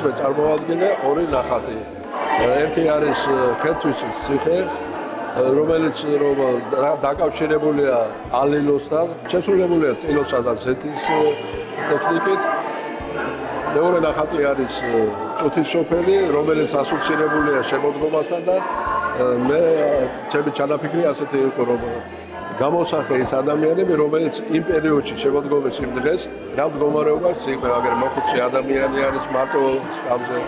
მისვე წარმოადგენდა ორი ნახატი. ერთი არის ხელთვისის ციხე, რომელიც დაკავშირებულია ალილოსთან, შესრულებულია ტილოსა და ზეთის ტექნიკით. მეორე ნახატი არის წუთის სოფელი, რომელიც ასოცირებულია შემოდგომასთან და მე ჩემი ჩანაფიქრი ასეთი იყო, რომ გამოსახე ის ადამიანები, რომელიც იმ პერიოდში შემოდგომის იმ დღეს რა მდგომარეობას იყო, აგერ მოხუცი ადამიანი არის მარტო სკამზე,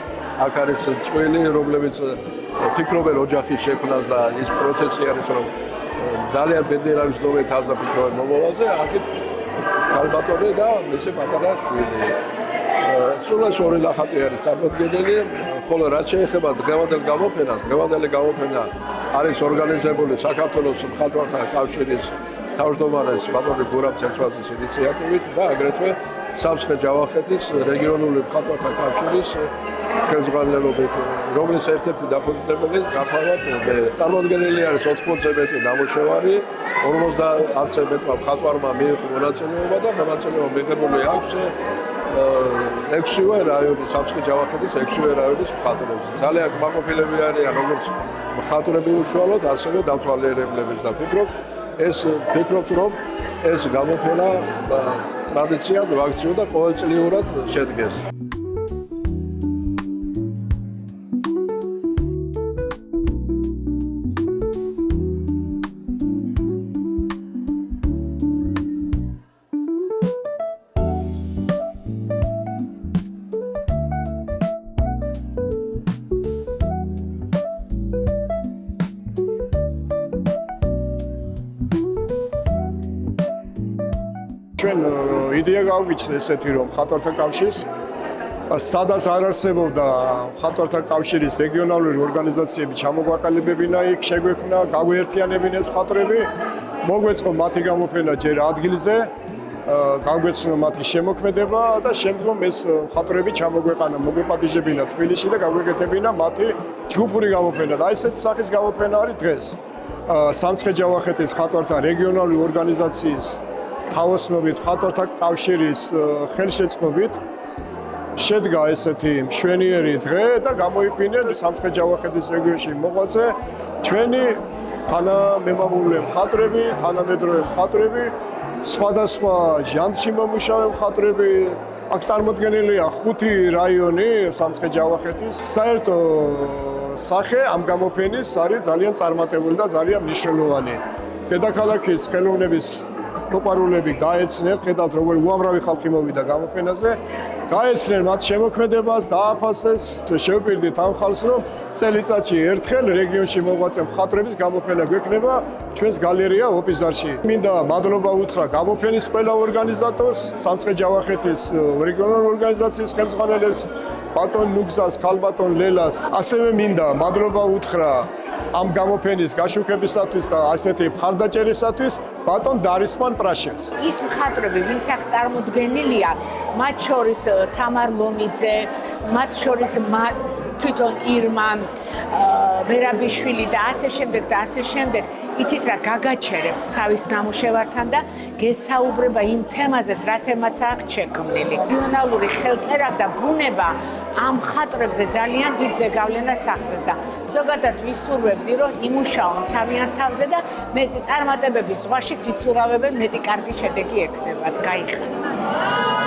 აქ არის წვილი, რომლებიც ფიქრობენ ოჯახის შექმნას და ის პროცესი არის, რომ ძალიან ბედნიერ არის ნომეთავს და ფიქრობენ მომავალზე, აქეთ ქალბატონი და მისი პატარა შვილი. სულაც ორი ნახატი არის წარმოდგენილი, ხოლო რაც შეეხება დღევანდელ გამოფენას, დღევანდელი გამოფენა არის ორგანიზებული საქართველოს მხატვართა კავშირის თავმჯდომარის ბატონი გურამ ცეცვაძის ინიციატივით და აგრეთვე სამცხე-ჯავახეთის რეგიონული მხატვართა კავშირის ხელმძღვანელობით, რომლის ერთ-ერთი დაფუძნებელი გახლავთ მე. წარმოდგენილი არის 80-ზე მეტი ნამუშევარი, 50-ზე მეტმა მხატვარმა მიიღო მონაწილეობა და მონაწილეობა მიღებული აქვს 6-ვე რაიონის, სამცხე-ჯავახეთის 6-ვე რაიონის მხატვრებს. ძალიან კმაყოფილები არიან როგორც მხატვრები უშუალოდ, ასევე დამთვალიერებლებიც და ფიქრობთ, რომ ეს გამოფენა ტრადიციად ვაქციო და ყოველწლიურად შედგეს. ჩვენ იდეა გავგიჩნდა ესეთი, რომ მხატვართა კავშირს სადაც არ არსებობდა მხატვართა კავშირის რეგიონალური ორგანიზაციები ჩამოგვაყალიბებინა იქ, შეგვექმნა, გაგვეერთიანებინა მხატვრები, მოგვეწყო მათი გამოფენა ჯერ ადგილზე, გაგვეცნო მათი შემოქმედება და შემდგომ ეს მხატვრები ჩამოგვეყანა, მოგვეპატიჟებინა თბილისში და გაგვეკეთებინა მათი ჯგუფური გამოფენა. და ესეთი სახის გამოფენა არის დღეს. სამცხე-ჯავახეთის მხატვართა რეგიონალური ორგანიზაციის თავოსნობით მხატვართა კავშირის ხელშეწყობით შედგა ესეთი მშვენიერი დღე და გამოიფინეს სამცხე-ჯავახეთის რეგიონში მოღვაწე ჩვენი თანამემამულე მხატვრები, თანამედროვე მხატვრები, სხვადასხვა ჟანრში მომუშავე მხატვრები. აქ წარმოდგენილია 5 რაიონი სამცხე-ჯავახეთის. საერთო სახე ამ გამოფენის არის ძალიან წარმატებული და ძალიან მნიშვნელოვანი. დედაქალაქის ხელოვნების მოყვარულები გაეცნენ, ხედავთ როგორი უამრავი ხალხი მოვიდა გამოფენაზე, გაეცნენ მათ შემოქმედებას, დააფასეს, შევპირდით ამ ხალხს, რომ წელიწადში ერთხელ რეგიონში მოღვაწე მხატვრების გამოფენა გვექნება ჩვენს გალერეა ოპიზარში. მინდა მადლობა უთხრა გამოფენის ყველა ორგანიზატორს, სამცხე-ჯავახეთის რეგიონალური ორგანიზაციის ხელმძღვანელებს, ბატონ ნუგზას, ქალბატონ ლელას, ასევე მინდა მადლობა უთხრა ამ გამოფენის გაშუქებისათვის და ასეთი მხარდაჭერისათვის ბატონ დარისმან პრაშეთს. ის მხატვრები, ვინც აქ წარმოდგენილია, მათ შორის თამარ ლომიძე, მათ შორის თვითონ ირმა მერაბიშვილი და ასე შემდეგ, იცით რა გაგაჩერებთ თავის ნამუშევართან და გესაუბრება იმ თემაზეც, რა თემაც აქ შექმნილი. რეგიონალური ხელწერა და ბუნება ამ მხატვრებზე ძალიან დიდ ზეგავლენას ახდენს და ზოგადად ვისურვებდი, რომ იმუშაონ თავიანთ თავზე და მეტი წარმატებების ზღვაშიც იცურავებენ, მეტი კარგი შედეგი ექნებათ. გაიხარეთ.